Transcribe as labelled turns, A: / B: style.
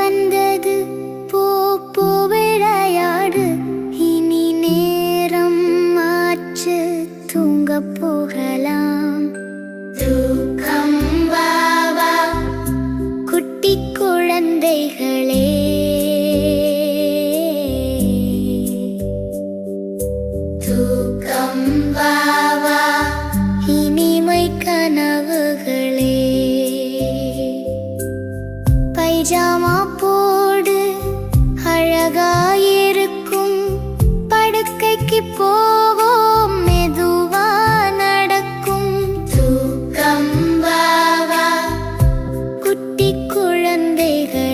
A: வந்தது, போ போ விளையாடு, இனி நேரம் ஆச்சு, தூங்கப் போகலாம். தூக்கம் வா வா குட்டி குழந்தைகளே, தூக்கம் வா வா இனிமை கனவுகளே. பைஜாமா போடு, அழகாயிருக்கும், படுக்கைக்கு போவோம், மெதுவா நடக்கும். தூக்கம் வா வா குட்டி குழந்தைகள்.